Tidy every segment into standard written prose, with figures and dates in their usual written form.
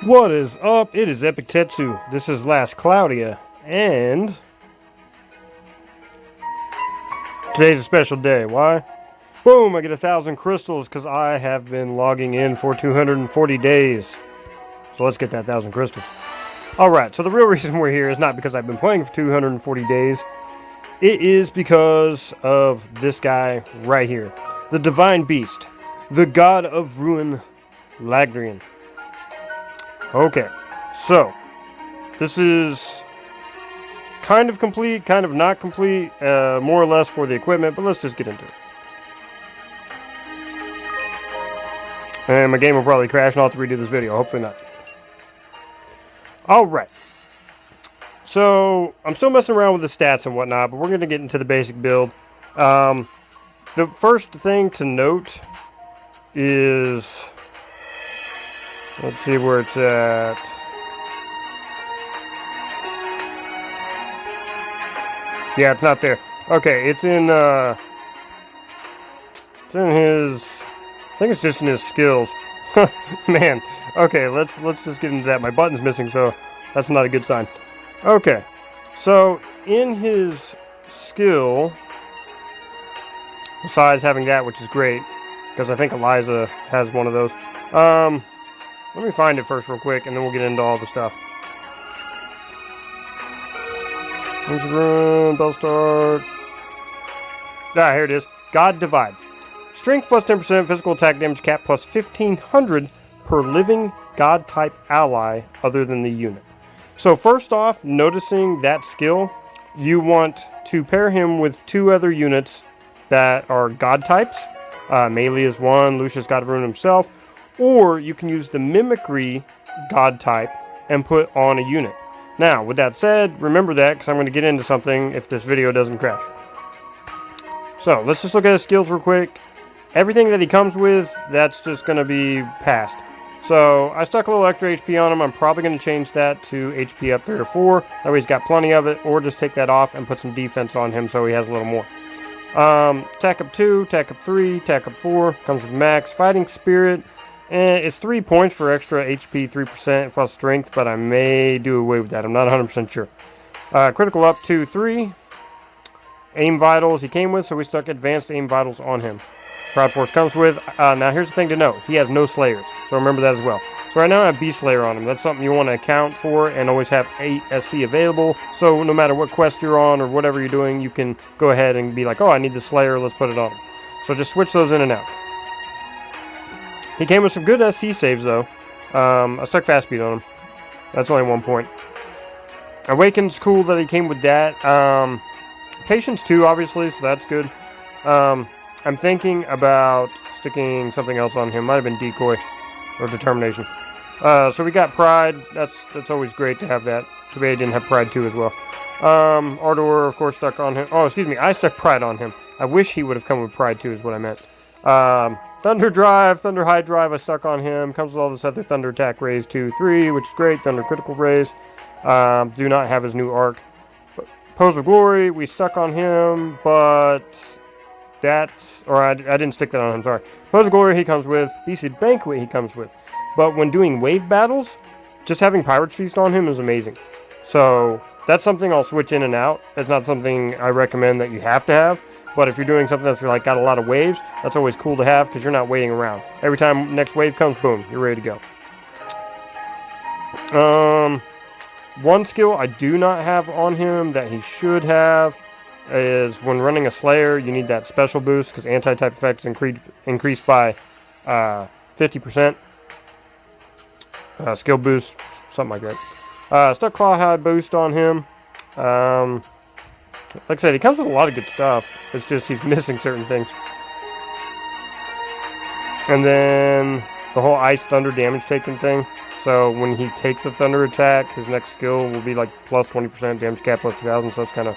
What is up? It is Epic Tetsu. This is Last Cloudia, and today's a special day. Why? Boom! I get 1,000 crystals because I have been logging in for 240 days. So let's get that 1,000 crystals. Alright, so the real reason we're here is not because I've been playing for 240 days. It is because of this guy right here. The Divine Beast. The God of Ruin, Lagreign. Okay, so this is kind of complete, kind of not complete, more or less for the equipment, but let's just get into it. And my game will probably crash and I'll have to redo this video, hopefully not. Alright, so I'm still messing around with the stats and whatnot, but we're going to get into the basic build. The first thing to note is... let's see where it's at. Yeah, it's not there. Okay, it's in his... I think it's just in his skills. Man. Okay, let's just get into that. My button's missing, so that's not a good sign. Okay. So, in his skill, besides having that, which is great, because I think Eliza has one of those. Let me find it first real quick, and then we'll get into all the stuff. Run, bell start. Ah, here it is. God Divide. Strength plus 10%, physical attack damage cap plus 1,500 per living God-type ally other than the unit. So first off, noticing that skill, you want to pair him with two other units that are God types. Melee is one, Lucius God of Ruin himself. Or you can use the Mimicry God type and put on a unit. Now, with that said, remember that because I'm going to get into something if this video doesn't crash. So, let's just look at his skills real quick. Everything that he comes with, that's just going to be passed. So, I stuck a little extra HP on him. I'm probably going to change that to HP up 3 or 4. That way he's got plenty of it. Or just take that off and put some defense on him so he has a little more. Attack up 2, attack up 3, attack up 4. Comes with max. Fighting Spirit. It's 3 points for extra HP, 3% plus strength, but I may do away with that. I'm not 100% sure. Critical up 2, 3. Aim Vitals he came with, so we stuck Advanced Aim Vitals on him. Proud Force comes with. Now here's the thing to note. He has no Slayers, so remember that as well. So right now I have Beast Slayer on him. That's something you want to account for and always have 8 SC available. So no matter what quest you're on or whatever you're doing, you can go ahead and be like, oh, I need the Slayer, let's put it on him. So just switch those in and out. He came with some good SC saves, though. I stuck fast speed on him. That's only 1 point. Awaken's cool that he came with that. Patience 2, obviously, so that's good. I'm thinking about sticking something else on him. Might have been Decoy or Determination. So we got Pride. That's always great to have that. Too bad he didn't have Pride 2 as well. Ardor, of course, stuck on him. Oh, excuse me. I stuck Pride on him. I wish he would have come with Pride 2 is what I meant. Thunder Drive, Thunder High Drive, I stuck on him. Comes with all this other Thunder Attack Raise 2, 3, which is great. Thunder Critical Raise. Do not have his new arc. Pose of Glory, we stuck on him, but that's... or I didn't stick that on him, sorry. Pose of Glory he comes with. Beasted Banquet he comes with. But when doing wave battles, just having Pirate's Feast on him is amazing. So, that's something I'll switch in and out. It's not something I recommend that you have to have. But if you're doing something that's like got a lot of waves, that's always cool to have because you're not waiting around. Every time next wave comes, boom, you're ready to go. One skill I do not have on him that he should have is when running a Slayer, you need that special boost because anti-type effects increase by 50%. Skill boost, something like that. Stuck Clawhide boost on him. Like I said, he comes with a lot of good stuff. It's just he's missing certain things. And then the whole Ice Thunder damage taken thing. So when he takes a Thunder attack, his next skill will be like plus 20% damage cap plus 2,000. So that's kind of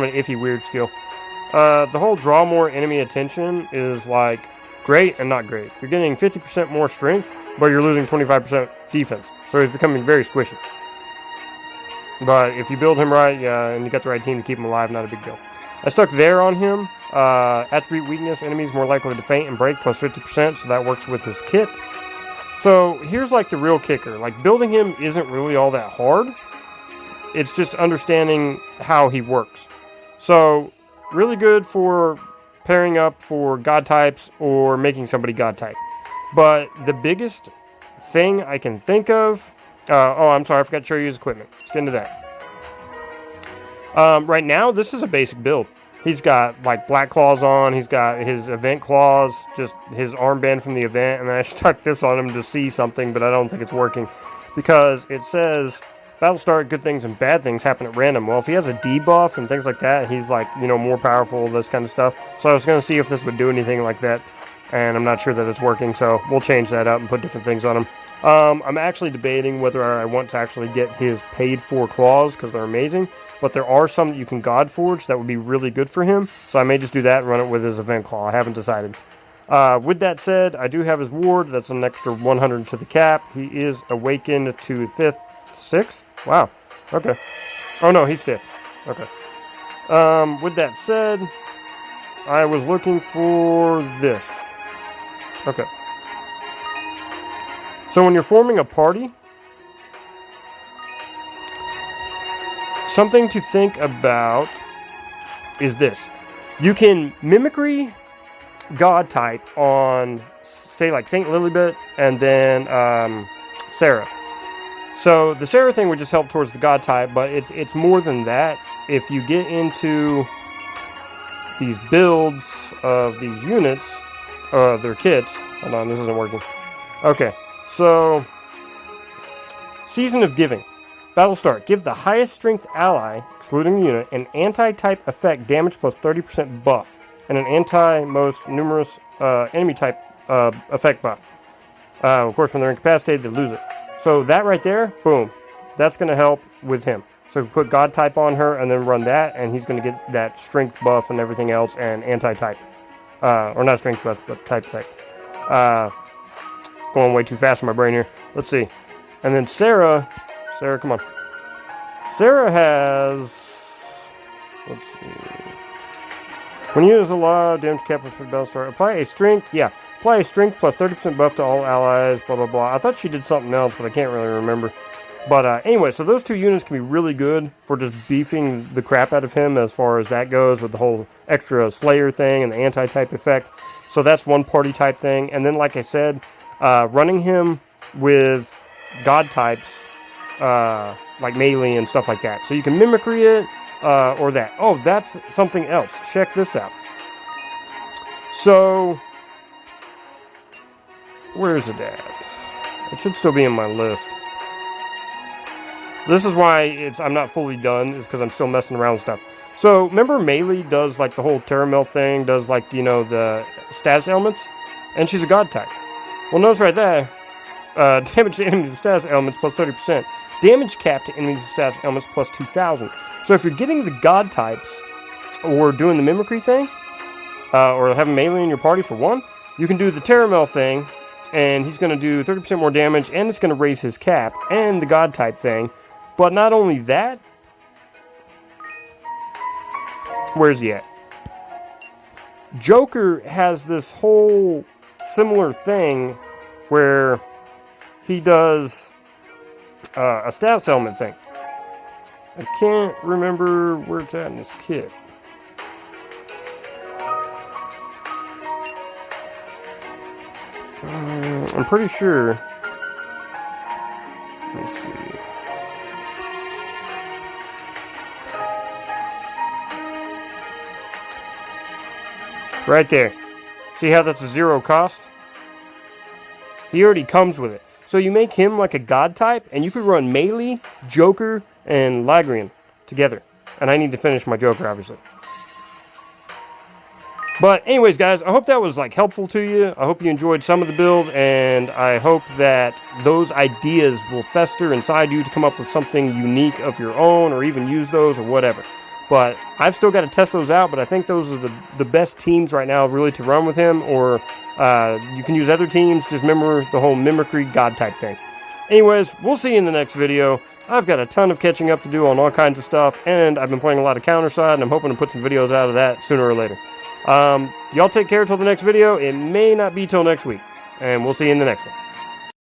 an iffy, weird skill. The whole draw more enemy attention is like great and not great. You're getting 50% more strength, but you're losing 25% defense. So he's becoming very squishy. But if you build him right, yeah, and you got the right team to keep him alive, not a big deal. I stuck there on him. Attribute weakness, enemies more likely to faint and break, plus 50%, so that works with his kit. So here's like the real kicker. Like building him isn't really all that hard. It's just understanding how he works. So really good for pairing up for god types or making somebody god type. But the biggest thing I can think of... oh, I'm sorry. I forgot to show you his equipment. Let's get into that. Right now, this is a basic build. He's got like black claws on. He's got his event claws, just his armband from the event. And then I stuck this on him to see something, but I don't think it's working. Because it says, battle start, good things and bad things happen at random. Well, if he has a debuff and things like that, he's like, you know, more powerful, this kind of stuff. So I was going to see if this would do anything like that. And I'm not sure that it's working, so we'll change that up and put different things on him. I'm actually debating whether I want to actually get his paid for claws, because they're amazing. But there are some that you can God Forge that would be really good for him. So I may just do that and run it with his event claw. I haven't decided. With that said, I do have his ward. That's an extra 100 to the cap. He is awakened to 5th, 6th. Wow. Okay. Oh no, he's 5th. Okay. With that said, I was looking for this. Okay. So when you're forming a party, something to think about is this. You can mimicry god type on, say, like St. Lilibet and then Sarah. So the Sarah thing would just help towards the god type, but it's more than that. If you get into these builds of these units, their kits. Hold on, this isn't working. Okay, so Season of Giving. Battle start. Give the highest strength ally, excluding the unit, an anti-type effect damage plus 30% buff, and an anti-most numerous enemy type effect buff. Of course, when they're incapacitated, they lose it. So that right there, boom, that's going to help with him. So put God type on her and then run that, and he's going to get that strength buff and everything else, and anti-type. Or not strength buff, but type effect. Going way too fast for my brain here. Let's see. And then Sarah, come on. Sarah has... Let's see. When you use a lot of damage cap for battle start, apply a strength... Yeah, apply a strength plus 30% buff to all allies, blah, blah, blah. I thought she did something else, but I can't really remember. But anyway, so those two units can be really good for just beefing the crap out of him as far as that goes with the whole extra Slayer thing and the anti-type effect. So that's one party type thing. And then, like I said, running him with God types, like melee and stuff like that. So you can mimicry it, or that. Oh, that's something else. Check this out. So, where is it at? It should still be in my list. This is why I'm not fully done, is because I'm still messing around with stuff. So, remember melee does like the whole Terramel thing, does like, you know, the status elements? And she's a God type. Well, notice right there, damage to enemies with status elements plus 30%. Damage cap to enemies with status elements plus 2,000. So if you're getting the God types, or doing the mimicry thing, or having melee in your party for one, you can do the Terramel thing, and he's going to do 30% more damage, and it's going to raise his cap, and the God type thing. But not only that, where's he at? Joker has this whole similar thing where he does a status element thing. I can't remember where it's at in this kit. I'm pretty sure. Let me see. Right there. See how that's a 0 cost? He already comes with it. So you make him like a God type, and you could run melee, Joker, and Lagreign together. And I need to finish my Joker, obviously. But anyways, guys, I hope that was like helpful to you. I hope you enjoyed some of the build, and I hope that those ideas will fester inside you to come up with something unique of your own, or even use those, or whatever. But I've still got to test those out, but I think those are the best teams right now really to run with him, or you can use other teams. Just remember the whole mimicry God type thing. Anyways, we'll see you in the next video. I've got a ton of catching up to do on all kinds of stuff, and I've been playing a lot of Counterside, and I'm hoping to put some videos out of that sooner or later. Y'all take care till the next video. It may not be till next week, and we'll see you in the next one.